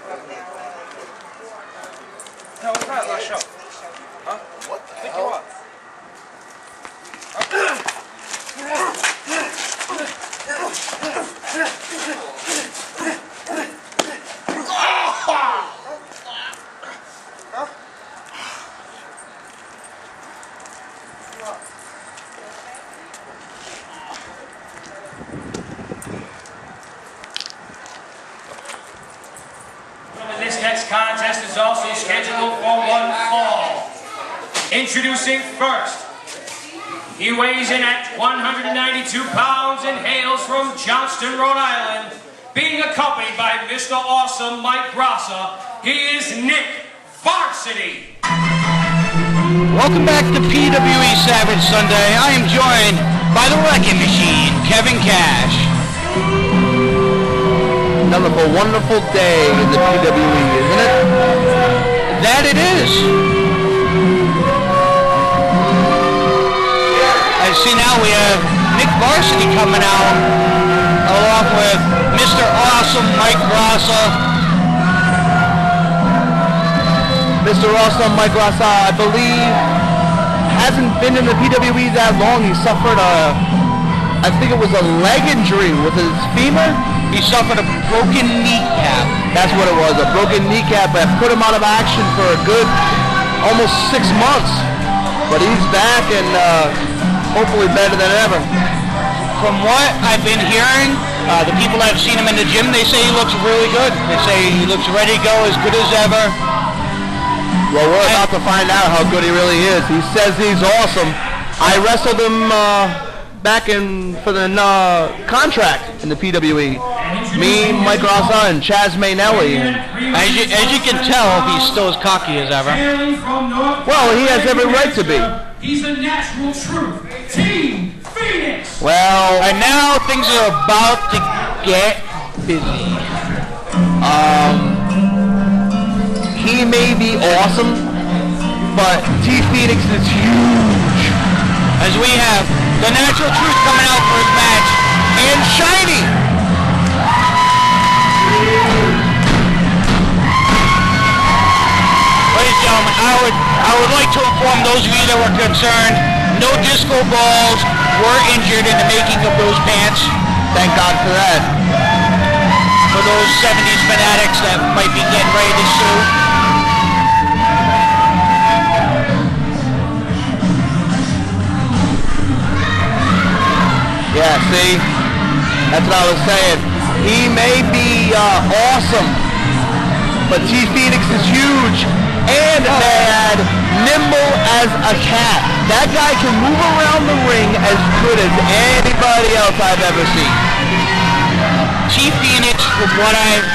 No, it's not last show. Huh? What the hell? You up. This next contest is also scheduled for one fall. Introducing first, he weighs in at 192 pounds and hails from Johnston, Rhode Island. Being accompanied by Mr. Awesome Mike Grassa, he is Nick Varsity. Welcome back to PWE Savage Sunday. I am joined by the Wrecking Machine, Kevin Cash. Another wonderful day in the PWE, isn't it? That it is. I see now we have Nick Varsity coming out, along with Mr. Awesome Mike Grassa. Mr. Awesome Mike Grassa, I believe, hasn't been in the PWE that long. He suffered I think it was a leg injury with his femur. He suffered a broken kneecap. That's what it was, a broken kneecap. That put him out of action for a good almost 6 months. But he's back and hopefully better than ever. From what I've been hearing, the people that have seen him in the gym, they say he looks really good. They say he looks ready to go, as good as ever. Well, we're about to find out how good he really is. He says he's awesome. I wrestled him back in for the contract in the PWE. Me, Mike Grassa, and Chaz Maynelli. As you can tell, he's still as cocky as ever. Well, he has every right to be. He's the natural truth. Team Phoenix. Well, and now things are about to get busy. He may be awesome, but T Phoenix is huge. As we have the natural truth coming out for his match, and Shiny. Ladies and gentlemen, I would like to inform those of you that were concerned, no disco balls were injured in the making of those pants. Thank God for that. For those 70s fanatics that might be getting ready to sue. Yeah, see? That's what I was saying. He may be awesome, but T Phoenix is huge and bad, nimble as a cat. That guy can move around the ring as good as anybody else I've ever seen. T Phoenix, from what I've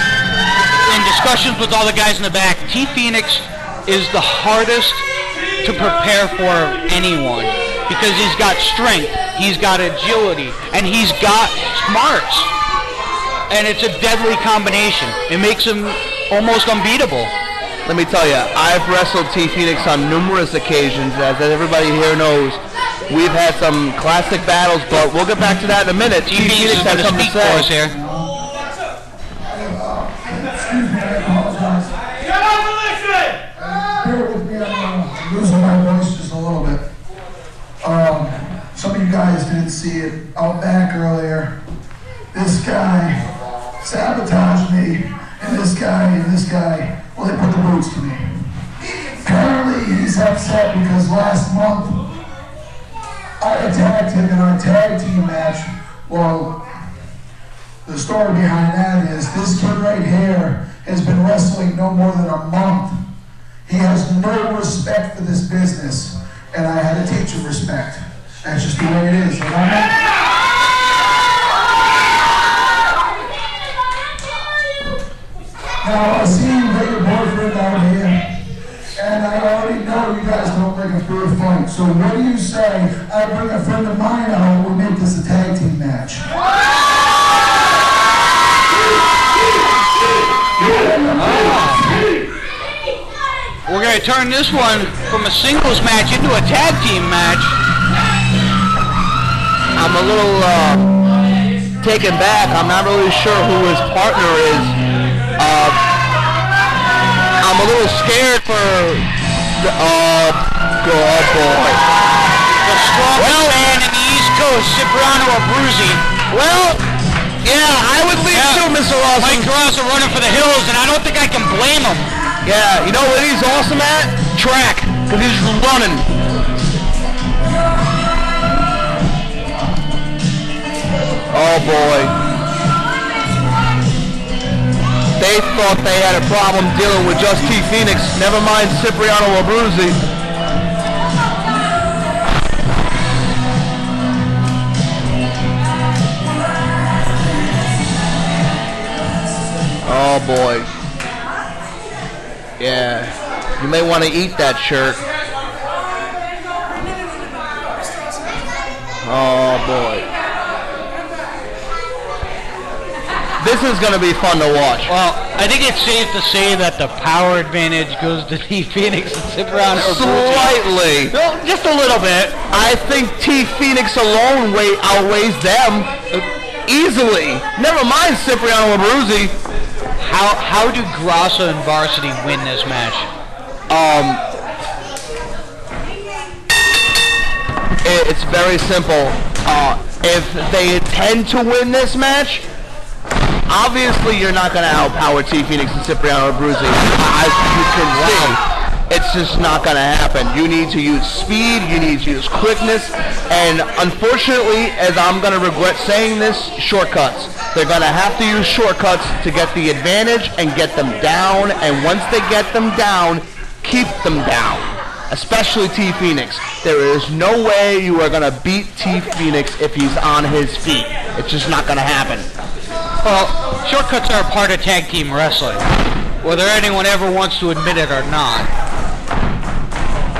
in discussions with all the guys in the back, T Phoenix is the hardest to prepare for anyone because he's got strength, he's got agility, and he's got smarts. And it's a deadly combination. It makes him almost unbeatable. Let me tell you, I've wrestled T Phoenix on numerous occasions, as everybody here knows. We've had some classic battles, but we'll get back to that in a minute. T Phoenix has something to say for us here. Bear with me, I'm losing my voice just a little bit. Some of you guys didn't see it out back earlier. This guy sabotaged me, and this guy, well, they put the boots to me. Apparently, he's upset because last month I attacked him in our tag team match. Well, the story behind that is this kid right here has been wrestling no more than a month. He has no respect for this business, and I had to teach him respect. That's just the way it is, you know? Now, I see you bring your boyfriend out here, and I already know you guys don't like a fair fight. So what do you say I bring a friend of mine out and we make this a tag team match? We're going to turn this one from a singles match into a tag team match. I'm a little taken back. I'm not really sure who his partner is. a little scared for the, oh, good boy. The strongest man in the East Coast, Cipriano Abruzzi. Well, yeah, I would leave too, Mr. Awesome. Mike Carrasco running for the hills, and I don't think I can blame him. Yeah, you know what he's awesome at? Track, because he's running. Oh boy. They thought they had a problem dealing with just T. Phoenix. Never mind Cipriano Abruzzi. Oh boy. Yeah. You may want to eat that shirt. Oh boy. This is going to be fun to watch. Well, I think it's safe to say that the power advantage goes to T. Phoenix and Cipriano Abruzzi. Slightly. Well, just a little bit. I think T. Phoenix alone outweighs them easily. Never mind Cipriano Abruzzi. How do Grassa and Varsity win this match? It's very simple. If they intend to win this match, obviously you're not going to outpower T. Phoenix and Cipriano Abruzzi. As you can see, it's just not going to happen. You need to use speed, you need to use quickness, and unfortunately, as I'm going to regret saying this, shortcuts. They're going to have to use shortcuts to get the advantage and get them down, and once they get them down, keep them down. Especially T. Phoenix. There is no way you are going to beat T. Phoenix if he's on his feet. It's just not going to happen. Well, shortcuts are a part of tag team wrestling, whether anyone ever wants to admit it or not.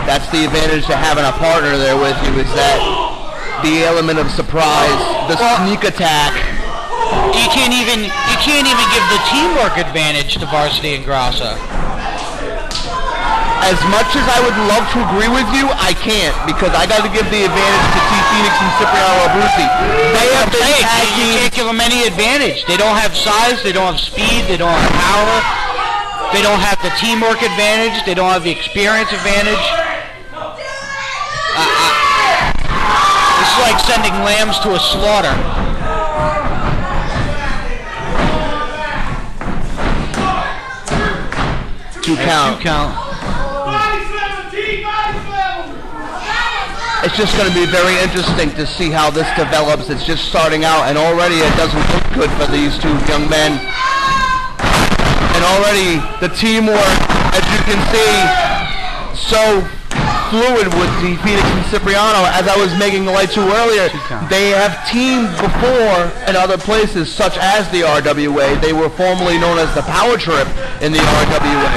That's the advantage to having a partner there with you, is that the element of surprise, the sneak attack. You can't even give the teamwork advantage to Varsity and Grassa. As much as I would love to agree with you, I can't, because I got to give the advantage to T. Phoenix and Cipriano Abruzzi. They have been tag team. You can't give them any advantage. They don't have size, they don't have speed, they don't have power, they don't have the teamwork advantage, they don't have the experience advantage. This is like sending lambs to a slaughter. Two count. It's just going to be very interesting to see how this develops. It's just starting out, and already it doesn't look good for these two young men. And already the teamwork, as you can see, so fluid with the Phoenix and Cipriano. As I was making the light to earlier, they have teamed before in other places, such as the RWA. They were formerly known as the Power Trip in the RWA.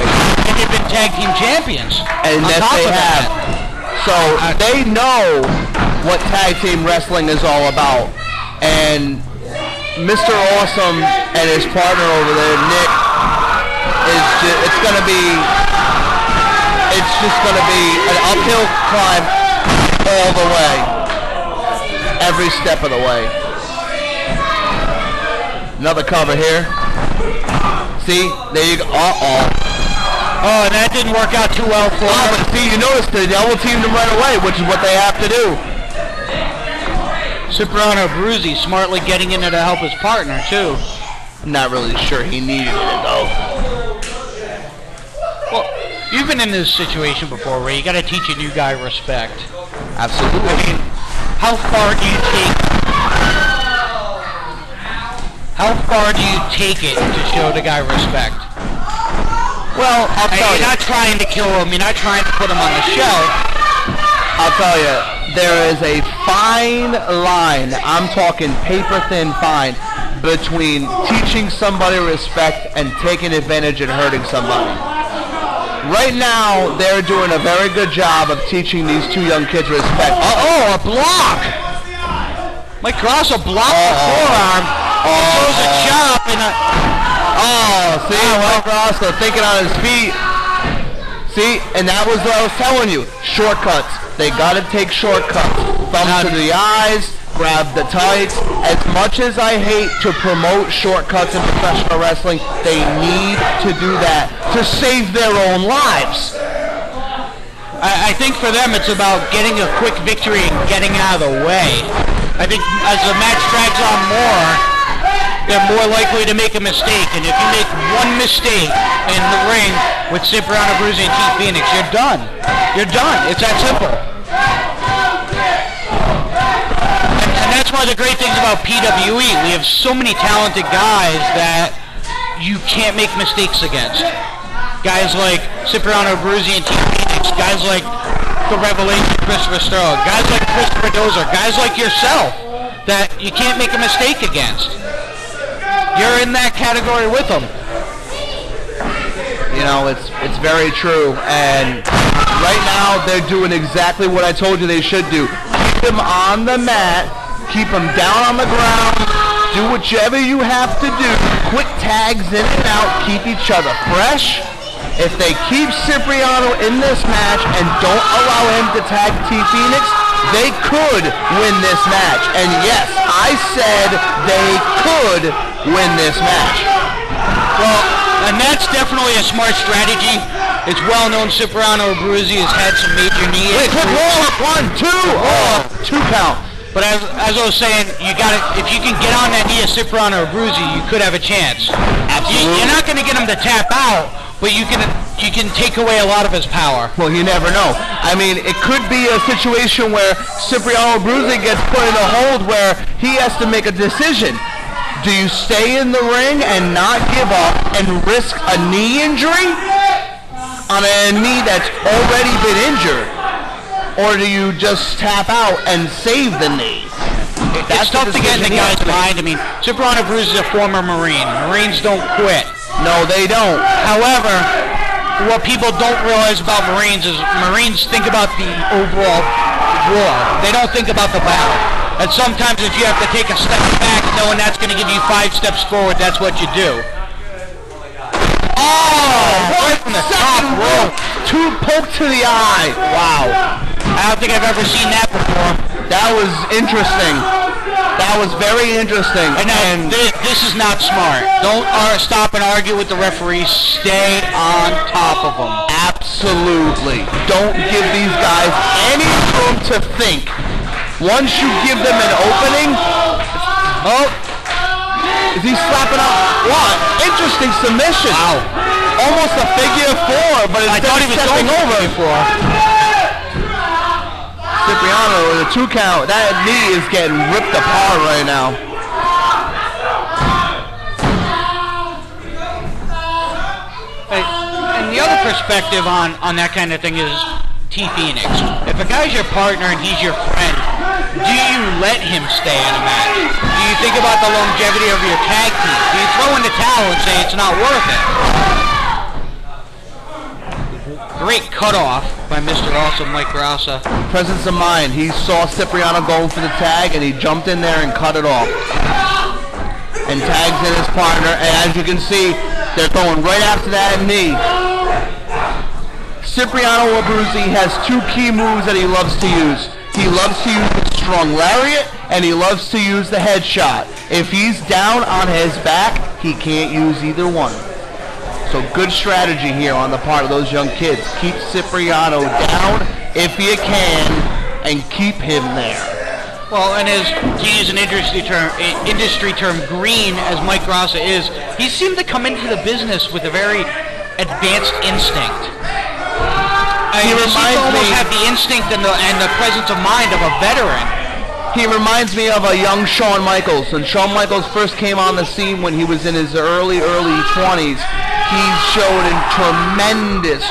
And they've been tag team champions. And yes, they have. So they know what tag team wrestling is all about. And Mr. Awesome and his partner over there, Nick, it's just going to be an uphill climb all the way. Every step of the way. Another cover here. See? There you go. Uh-oh. Oh, and that didn't work out too well for him. But see, you noticed they double teamed him right away, which is what they have to do. Cipriano Abruzzi smartly getting in there to help his partner, too. I'm not really sure he needed it, though. Well, you've been in this situation before where you got to teach a new guy respect. Absolutely. I mean, how far do you take it to show the guy respect? Well, I'll tell you. You're not trying to kill him. You're not trying to put him on the shelf. I'll tell you, there is a fine line, I'm talking paper-thin fine, between teaching somebody respect and taking advantage and hurting somebody. Right now, they're doing a very good job of teaching these two young kids respect. Uh-oh, a block! Mike Grassa blocked the forearm. Throws a chop and see, Mike Grassa thinking on his feet. See, and that was what I was telling you. Shortcuts. They got to take shortcuts. Thumbs to the eyes, grab the tights. As much as I hate to promote shortcuts in professional wrestling, they need to do that to save their own lives. I think for them it's about getting a quick victory and getting out of the way. I think as the match drags on more, they're more likely to make a mistake. And if you make one mistake in the ring with Cipriano Abruzzi and T. Phoenix, you're done. You're done. It's that simple. And that's one of the great things about PWE. We have so many talented guys that you can't make mistakes against. Guys like Cipriano Abruzzi and T. Phoenix, guys like the Revelation Christopher Sterling, guys like Christopher Dozer, guys like yourself that you can't make a mistake against. You're in that category with them. You know, it's very true. And right now they're doing exactly what I told you they should do. Keep them on the mat, keep them down on the ground, do whatever you have to do. Quick tags in and out, keep each other fresh. If they keep Cipriano in this match and don't allow him to tag T. Phoenix, they could win this match. And yes, I said they could win this match. Well, and that's definitely a smart strategy. It's well known Cipriano Abruzzi has had some major knee injuries. Quick roll up, 1, 2, oh, 2 count. But as I was saying, you got if you can get on that knee of Cipriano Abruzzi, you could have a chance. Absolutely. You're not going to get him to tap out, but you can take away a lot of his power. Well, you never know. I mean, it could be a situation where Cipriano Abruzzi gets put in a hold where he has to make a decision. Do you stay in the ring and not give up and risk a knee injury on a knee that's already been injured? Or do you just tap out and save the knee? It's tough to get in the guy's mind. I mean, Cipriano Abruzzi is a former Marine. Marines don't quit. No, they don't. However, what people don't realize about Marines is Marines think about the overall war. They don't think about the battle. And sometimes if you have to take a step back knowing that's going to give you 5 steps forward, that's what you do. Oh, right from the top rope. 2 poke to the eye. Wow. I don't think I've ever seen that before. That was interesting. That was very interesting. And this is not smart. Don't stop and argue with the referee. Stay on top of them. Absolutely. Don't give these guys any room to think. Once you give them an opening, oh, is he slapping up? What? Interesting submission. Wow. Almost a figure 4, but I thought he was stepping going over before. Cipriano with a 2 count. That knee is getting ripped apart right now. And the other perspective on that kind of thing is T. Phoenix. If a guy's your partner and he's your friend, do you let him stay in a match? Do you think about the longevity of your tag team? Do you throw in the towel and say it's not worth it? Great cutoff by Mr. Awesome Mike Grassa. Presence of mind. He saw Cipriano going for the tag and he jumped in there and cut it off. And tags in his partner. And as you can see, they're going right after that knee. Cipriano Abruzzi has 2 key moves that he loves to use. He loves to use the strong lariat and he loves to use the headshot. If he's down on his back, he can't use either one. So good strategy here on the part of those young kids. Keep Cipriano down if you can and keep him there. Well, and as to use an industry term, green as Mike Grassa is, he seemed to come into the business with a very advanced instinct. He almost have the instinct and the presence of mind of a veteran. He reminds me of a young Shawn Michaels. When Shawn Michaels first came on the scene when he was in his early 20s, he showed a tremendous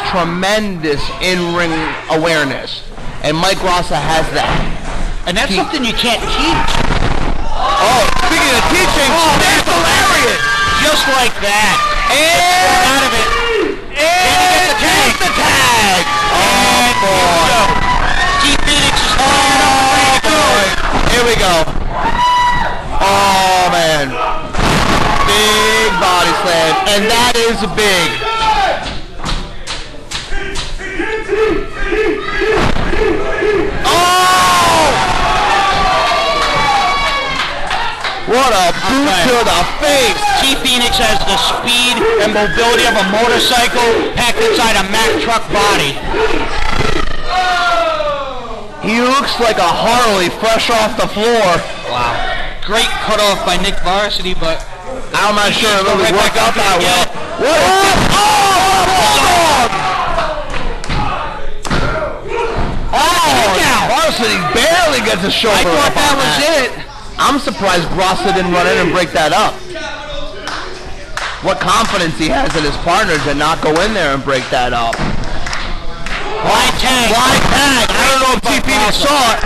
in-ring awareness. And Mike Grassa has that. And that's something you can't teach. Oh, speaking of teaching, there's the lariat! Just like that. And out of it. And get the tag. Oh, boy. T. Phoenix is Here we go. Oh, man. Big body slam. And that is big. Oh! What a boot to the face. T Phoenix has the speed and mobility of a motorcycle packed inside a Mack truck body. He looks like a Harley fresh off the floor. Wow. Great cutoff by Nick Varsity, but I'm not sure it really worked out that well. What Varsity barely gets a shoulder. I thought that was it. I'm surprised Grossa didn't run in and break that up. What confidence he has in his partner to not go in there and break that up. Blind tag. Blind tag. I don't know if T Phoenix saw it.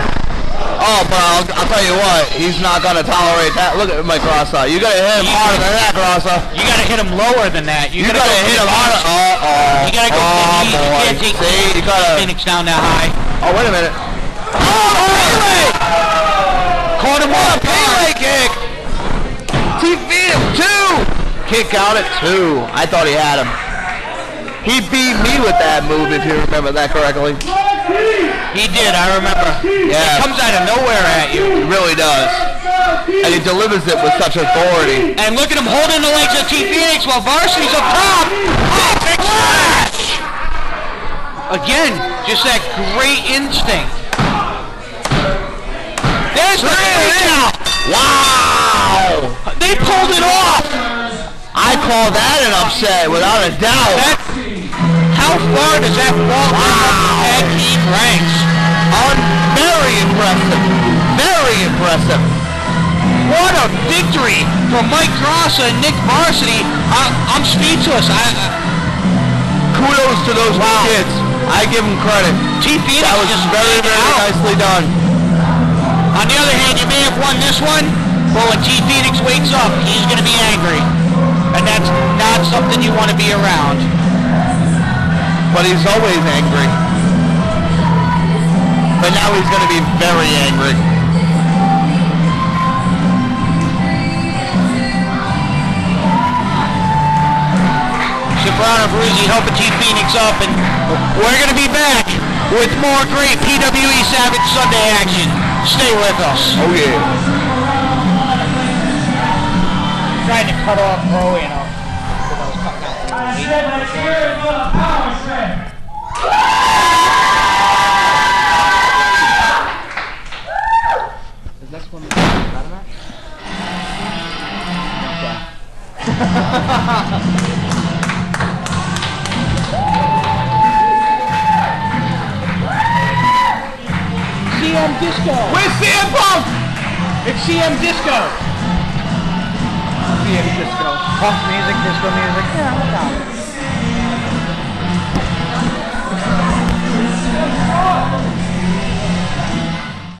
Oh, but I'll tell you what, he's not going to tolerate that. Look at my Grossa. You got to hit him harder than that, Grossa. You got to hit him lower than that. You got to hit him harder. You got to go you can't take Phoenix down that high. Oh, wait a minute. Oh, Pele! Caught him on a Pele kick. T Phoenix, 2. Kick out at 2. I thought he had him. He beat me with that move, if you remember that correctly. He did, I remember. Yeah. It comes out of nowhere at you. It really does. And he delivers it with such authority. And look at him holding the legs of T Phoenix while Varsity's up top. Oh, big splash! Again, just that great instinct. There's the breakout. Wow! They pulled it off. I call that an upset, without a doubt. How far does that fall in the tag team ranks? Very impressive. Very impressive. What a victory for Mike Grossa and Nick Varsity. I'm speechless. Kudos to those kids. I give them credit. T Phoenix that was just very nicely done. On the other hand, you may have won this one, but when T Phoenix wakes up, he's going to be angry. And that's not something you want to be around. But he's always angry. But now he's going to be very angry. Soprano Bruzzi helping T Phoenix up, and we're going to be back with more great PWE Savage Sunday action. Stay with us. Oh yeah. Trying to cut off Pro, you know. Because I was cutting out. Is this one better? CM Disco. Where's CM Punk? It's CM Disco. CM Disco. Punk music, disco music. Yeah, no problem.